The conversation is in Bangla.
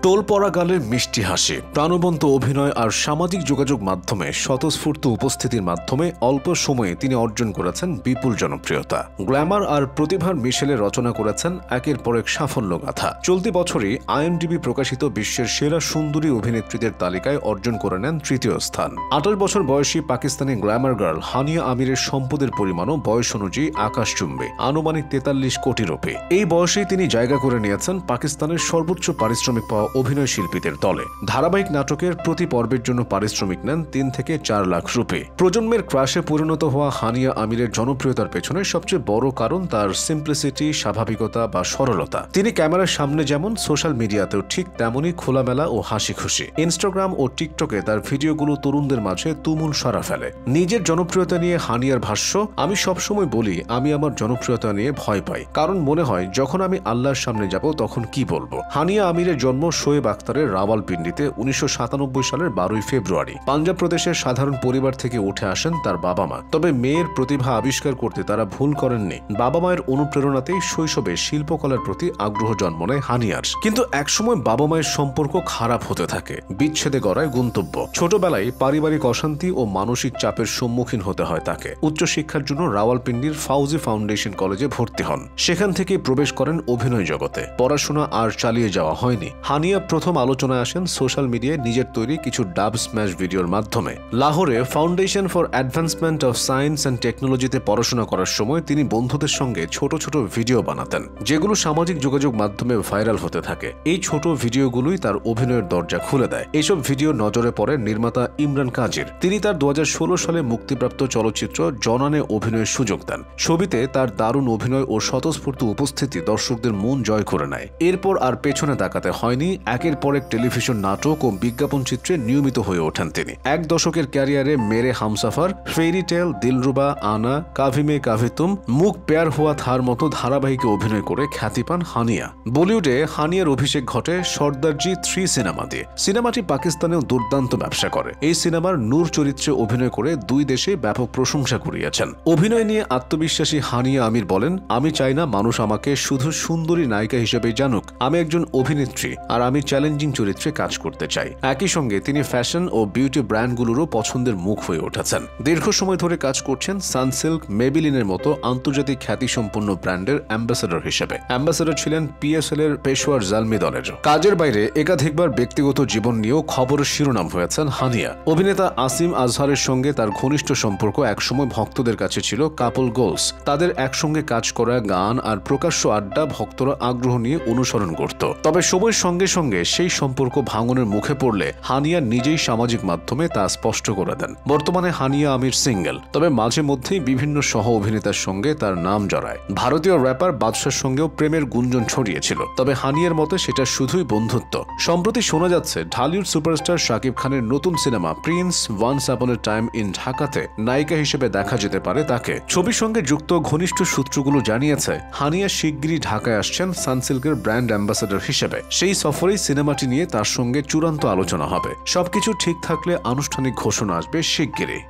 টোল পড়া গালে মিষ্টি হাসি, প্রাণবন্ত অভিনয় আর সামাজিক যোগাযোগ মাধ্যমে স্বতঃস্ফূর্ত উপস্থিতির মাধ্যমে অল্প সময়ে তিনি অর্জন করেছেন বিপুল জনপ্রিয়তা। গ্ল্যামার আর প্রতিভার মিশেলে রচনা করেছেন একের পর এক সাফল্য গাথা। চলতি বছরই IMDb প্রকাশিত বিশ্বের সেরা সুন্দরী অভিনেত্রীদের তালিকায় অর্জন করে নেন তৃতীয় স্থান। 28 বছর বয়সী পাকিস্তানি গ্ল্যামার গার্ল হানিয়া আমিরের সম্পদের পরিমাণও বয়স অনুযায়ী আকাশচুম্বী, আনুমানিক 43 কোটি রুপি। এই বয়সেই তিনি জায়গা করে নিয়েছেন পাকিস্তানের সর্বোচ্চ পারিশ্রমিক পাওয়া অভিনয় শিল্পীদের দলে। ধারাবাহিক নাটকের প্রতি পর্বের জন্য পারিশ্রমিক নেন 3 থেকে 4 লাখ রুপি। প্রজন্মের ক্রাশে পরিণত হওয়া হানিয়া আমিরের জনপ্রিয়তার পেছনে সবচেয়ে বড় কারণ তার সিম্পলিসিটি, স্বাভাবিকতা বা সরলতা। তিনি ক্যামেরার সামনে যেমন, সোশ্যাল মিডিয়াতেও ঠিক তেমনই খোলামেলা ও হাসি খুশি। ইনস্টাগ্রাম ও টিকটকে তার ভিডিওগুলো তরুণদের মাঝে তুমুল সাড়া ফেলে। নিজের জনপ্রিয়তা নিয়ে হানিয়ার ভাষ্য, আমি সবসময় বলি আমি আমার জনপ্রিয়তা নিয়ে ভয় পাই, কারণ মনে হয় যখন আমি আল্লাহর সামনে যাব তখন কি বলবো। হানিয়া আমিরের জন্ম শোয়েব আখতারের রাওয়ালপিন্ডিতে 1997 সালের 12 ফেব্রুয়ারি। পাঞ্জাব প্রদেশের সাধারণ পরিবার থেকে উঠে আসেন তার বাবা মা। তবে মেয়ের প্রতিভা আবিষ্কার করতে তারা ভুল করেননি। বাবা মায়ের অনুপ্রেরণাতেই শৈশবে শিল্পকলার প্রতি আগ্রহ জন্ম নেয় হানিয়ার। কিন্তু একসময় বাবা মায়ের সম্পর্ক খারাপ হতে থাকে, বিচ্ছেদে গড়ায় গন্তব্য। ছোটবেলায় পারিবারিক অশান্তি ও মানসিক চাপের সম্মুখীন হতে হয় তাকে। উচ্চশিক্ষার জন্য রাওয়ালপিন্ডির ফাউজি ফাউন্ডেশন কলেজে ভর্তি হন। সেখান থেকে প্রবেশ করেন অভিনয় জগতে। পড়াশোনা আর চালিয়ে যাওয়া হয়নি। হানিয়া প্রথম আলোচনায় আসেন সোশ্যাল মিডিয়ায় নিজের তৈরি কিছু ডাব স্ম্যাশ ভিডিওর মাধ্যমে। লাহোরে foundation for advancement of science and টেকনোলজিতে পড়াশোনা করার সময় তিনি বন্ধুদের সঙ্গে ছোট ছোট ভিডিও বানাতেন, যেগুলো সামাজিক যোগাযোগ মাধ্যমে ভাইরাল হতে থাকে। এই ছোট ভিডিওগুলোই তার অভিনয়ের দরজা খুলে দেয়। এইসব ভিডিও নজরে পড়ে নির্মাতা ইমরান কাজির। তিনি তার 2016 সালে মুক্তিপ্রাপ্ত চলচ্চিত্র জনানে অভিনয়ের সুযোগ দেন। ছবিতে তার দারুণ অভিনয় ও স্বতঃস্ফূর্ত উপস্থিতি দর্শকদের মন জয় করে নেয়। এরপর আর পেছনে তাকাতে হয়নি। একের পর এক টেলিভিশন নাটক ও বিজ্ঞাপন চিত্রে নিয়মিত হয়ে ওঠেন তিনি। এক দশকের ক্যারিয়ারে মেরে হামসাফার, ফেরি টেল, দিলরুবা, আনা, কাভি মে কাভি তুম, মুখ পেয়ার হুয়া থার মতো ধারাবাহিকে অভিনয় করে খ্যাতি পান হানিয়া। বলিউডে হানিয়ার অভিষেক ঘটে সর্দারজি 3 সিনেমা দিয়ে। সিনেমাটি পাকিস্তানেও দুর্দান্ত ব্যবসা করে। এই সিনেমার নূর চরিত্রে অভিনয় করে দুই দেশে ব্যাপক প্রশংসা কুড়িয়েছেন। অভিনয় নিয়ে আত্মবিশ্বাসী হানিয়া আমির বলেন, আমি চাই না মানুষ আমাকে শুধু সুন্দরী নায়িকা হিসেবেই জানুক। আমি একজন অভিনেত্রী আর আমি চ্যালেঞ্জিং চরিত্রে কাজ করতে চাই। একই সঙ্গে তিনি ফ্যাশন ও বিউটি ব্র্যান্ডগুলোরও পছন্দের মুখ হয়ে উঠেছেন। দীর্ঘ সময় ধরে কাজ করছেন সানসিল্ক, মেবিলিনের মতো আন্তর্জাতিক খ্যাতিসম্পন্ন ব্র্যান্ডের অ্যাম্বাসেডর হিসেবে। অ্যাম্বাসেডর ছিলেন PSL এর পেশোয়ার জালমি দলের। কাজের বাইরে একাধিকবার ব্যক্তিগত জীবন নিয়েও খবরের শিরোনাম হয়েছেন হানিয়া। অভিনেতা আসিম আজহারের সঙ্গে তার ঘনিষ্ঠ সম্পর্ক একসময় ভক্তদের কাছে ছিল কাপল গোলস। তাদের একসঙ্গে কাজ করা, গান আর প্রকাশ্য আড্ডা ভক্তরা আগ্রহ নিয়ে অনুসরণ করত। তবে সময়ের সঙ্গে সঙ্গে সেই সম্পর্ক ভাঙনের মুখে পড়লে হানিয়া নিজেই সামাজিক মাধ্যমে তা স্পষ্ট করে দেন। বর্তমানে হানিয়া আমির সিঙ্গেল, তবে মাঝে মধ্যেই বিভিন্ন সহ অভিনেতার সঙ্গে তার নাম জড়ায়। ভারতীয় র্যাপার বাদশার সঙ্গেও প্রেমের গুঞ্জন ছড়িয়েছিল, তবে হানিয়ার মতে সেটা শুধুই বন্ধুত্ব। সম্প্রতি শোনা যাচ্ছে ঢালিউড সুপারস্টার শাকিব খানের নতুন cinema Prince once upon A time in ঢাকাতে নায়িকা হিসেবে দেখা যেতে পারে তাকে। ছবির সঙ্গে যুক্ত ঘনিষ্ঠ সূত্রগুলো জানিয়েছে হানিয়া শিগগিরই ঢাকায় আসছেন সানসিল্কের ব্র্যান্ড অ্যাম্বাসেডর হিসেবে। সেই সফরেই সিনেমাটি নিয়ে তার সঙ্গে চূড়ান্ত আলোচনা হবে। সবকিছু ঠিক থাকলে আনুষ্ঠানিক ঘোষণা আসবে শিগগিরই।